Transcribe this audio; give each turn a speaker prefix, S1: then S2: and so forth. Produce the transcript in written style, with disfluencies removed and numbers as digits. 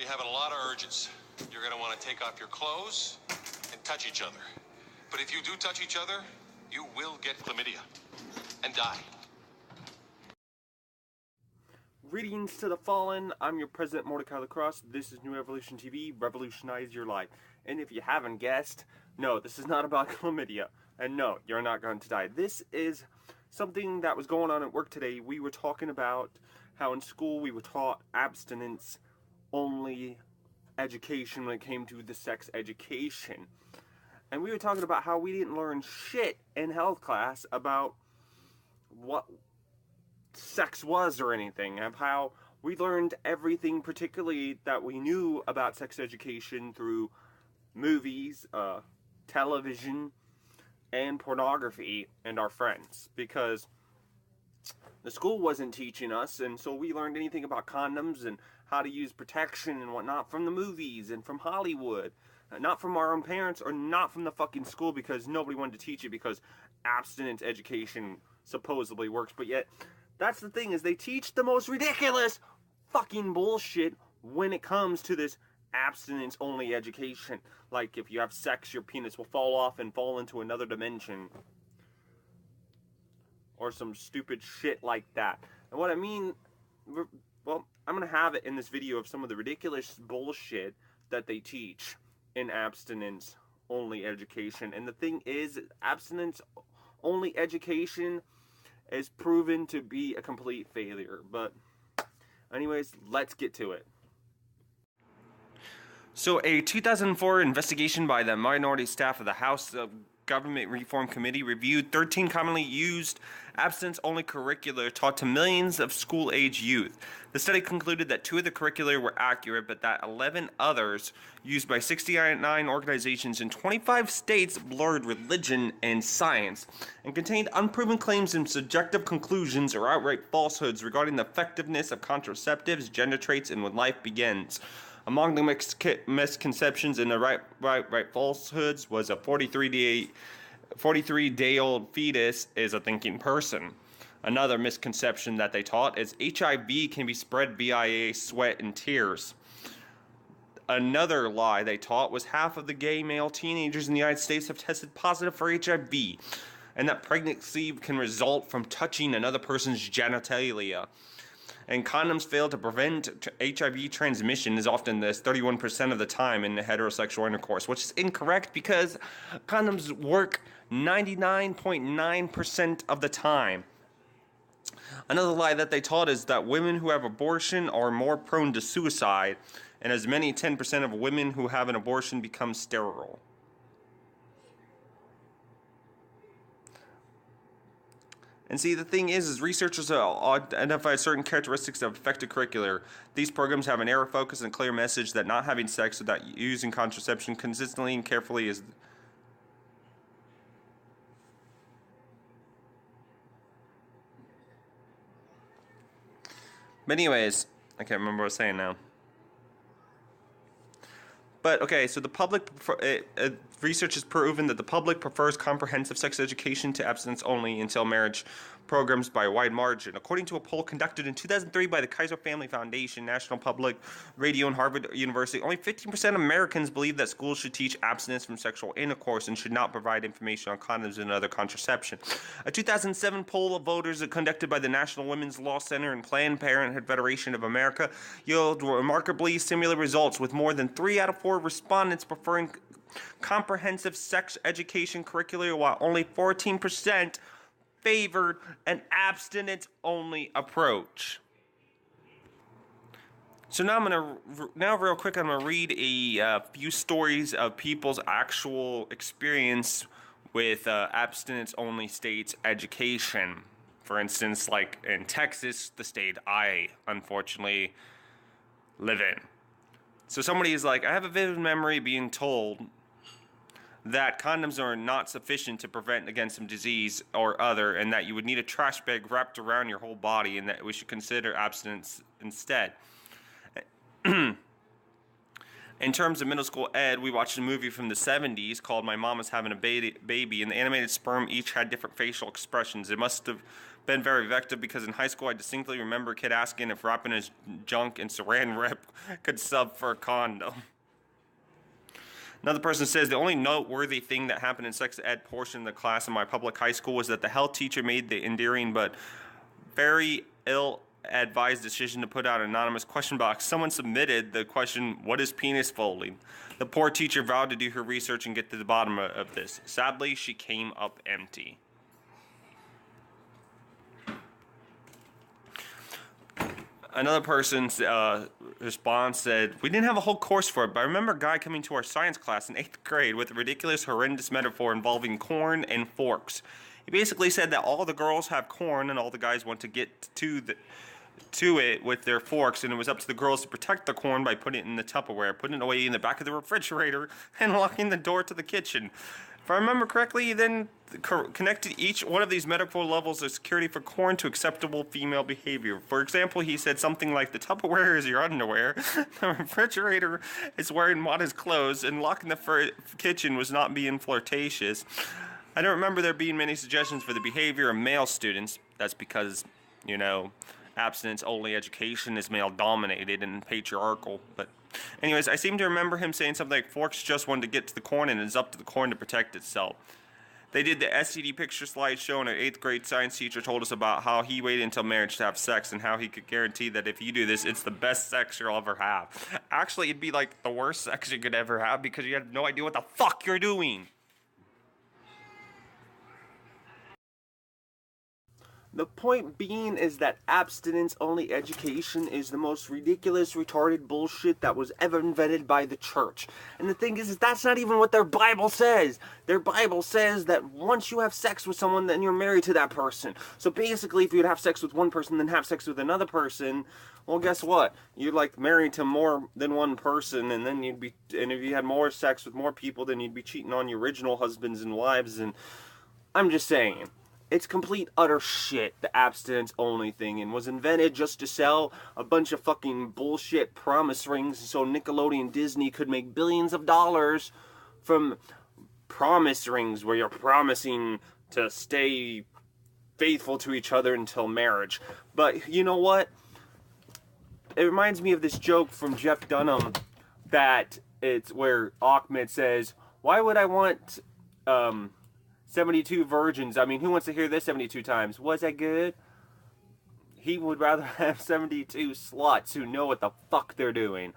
S1: having a lot of urges. You're going to want to take off your clothes and touch each other. But if you do touch each other, you will get chlamydia and die.
S2: Greetings to the fallen. I'm your president, Mortika Lacrosse. This is New Evolution TV, revolutionize your life. And if you haven't guessed, no, this is not about chlamydia. And no, you're not going to die. This is something that was going on at work today. We were talking about how in school we were taught abstinence only education when it came to the sex education. And we were talking about how we didn't learn shit in health class about what sex was or anything, of how we learned everything particularly that we knew about sex education through movies, television, and pornography and our friends, because the school wasn't teaching us, and so we learned anything about condoms and how to use protection and whatnot from the movies and from Hollywood, not from our own parents or not from the fucking school, because nobody wanted to teach it because abstinence education supposedly works. But yet, that's the thing, is they teach the most ridiculous fucking bullshit when it comes to this abstinence only education. Like, if you have sex, your penis will fall off and fall into another dimension, or some stupid shit like that. And what I mean, well, I'm gonna have it in this video of some of the ridiculous bullshit that they teach in abstinence only education. And the thing is, abstinence only education is proven to be a complete failure. But anyways, let's get to it. So a 2004 investigation by the minority staff of the House Government Reform Committee reviewed 13 commonly used abstinence-only curricula taught to millions of school-age youth. The study concluded that 2 of the curricula were accurate, but that 11 others, used by 69 organizations in 25 states, blurred religion and science, and contained unproven claims and subjective conclusions or outright falsehoods regarding the effectiveness of contraceptives, gender traits, and when life begins. Among the misconceptions and the right falsehoods was a 43-day-old fetus is a thinking person. Another misconception that they taught is HIV can be spread via sweat and tears. Another lie they taught was half of the gay male teenagers in the United States have tested positive for HIV, and that pregnancy can result from touching another person's genitalia. And condoms fail to prevent HIV transmission as often as 31% of the time in heterosexual intercourse, which is incorrect because condoms work 99.9% of the time. Another lie that they taught is that women who have abortion are more prone to suicide, and as many 10% of women who have an abortion become sterile. And see, the thing is researchers identified certain characteristics of effective curricula. These programs have an error focus and clear message that not having sex without using contraception consistently and carefully is... But anyways, I can't remember what I was saying now. But okay, so the public research has proven that the public prefers comprehensive sex education to abstinence only until marriage programs by a wide margin. According to a poll conducted in 2003 by the Kaiser Family Foundation, National Public Radio, and Harvard University, only 15% of Americans believe that schools should teach abstinence from sexual intercourse and should not provide information on condoms and other contraception. A 2007 poll of voters conducted by the National Women's Law Center and Planned Parenthood Federation of America yielded remarkably similar results, with more than 3 out of 4 respondents preferring comprehensive sex education curricula, while only 14% favored an abstinence-only approach. So now real quick, I'm gonna read a few stories of people's actual experience with abstinence-only states education. For instance, like in Texas, the state I unfortunately live in. So somebody is like, I have a vivid memory being told that condoms are not sufficient to prevent against some disease or other, and that you would need a trash bag wrapped around your whole body, and that we should consider abstinence instead. In terms of middle school ed, we watched a movie from the 70s called My Mama's Having a Baby, and the animated sperm each had different facial expressions. It must have been very effective because in high school I distinctly remember a kid asking if wrapping his junk in saran wrap could sub for a condom. Another person says, the only noteworthy thing that happened in sex ed portion of the class in my public high school was that the health teacher made the endearing but very ill-advised decision to put out an anonymous question box. Someone submitted the question, what is penis folding? The poor teacher vowed to do her research and get to the bottom of this. Sadly, she came up empty. Another person's response said, we didn't have a whole course for it, but I remember a guy coming to our science class in 8th grade with a ridiculous, horrendous metaphor involving corn and forks. He basically said that all the girls have corn and all the guys want to get to it with their forks, and it was up to the girls to protect the corn by putting it in the Tupperware, putting it away in the back of the refrigerator, and locking the door to the kitchen. If I remember correctly, he then connected each one of these metaphor levels of security for corn to acceptable female behavior. For example, he said something like, the Tupperware is your underwear, the refrigerator is wearing modest clothes, and locking the kitchen was not being flirtatious. I don't remember there being many suggestions for the behavior of male students. That's because, you know, abstinence-only education is male-dominated and patriarchal. But anyways, I seem to remember him saying something like, forks just wanted to get to the corn and it's up to the corn to protect itself. They did the STD picture slideshow, and an 8th grade science teacher told us about how he waited until marriage to have sex and how he could guarantee that if you do this, it's the best sex you'll ever have. Actually, it'd be like the worst sex you could ever have because you have no idea what the fuck you're doing. The point being is that abstinence-only education is the most ridiculous, retarded bullshit that was ever invented by the church. And the thing is that's not even what their Bible says. Their Bible says that once you have sex with someone, then you're married to that person. So basically, if you'd have sex with one person, then have sex with another person, well, guess what? You're like married to more than one person, and then and if you had more sex with more people, then you'd be cheating on your original husbands and wives, and I'm just saying. It's complete utter shit, the abstinence-only thing, and was invented just to sell a bunch of fucking bullshit promise rings so Nickelodeon Disney could make billions of dollars from promise rings where you're promising to stay faithful to each other until marriage. But you know what? It reminds me of this joke from Jeff Dunham that it's where Ahmed says, why would I want 72 virgins? I mean, who wants to hear this 72 times? Was that good? He would rather have 72 sluts who know what the fuck they're doing.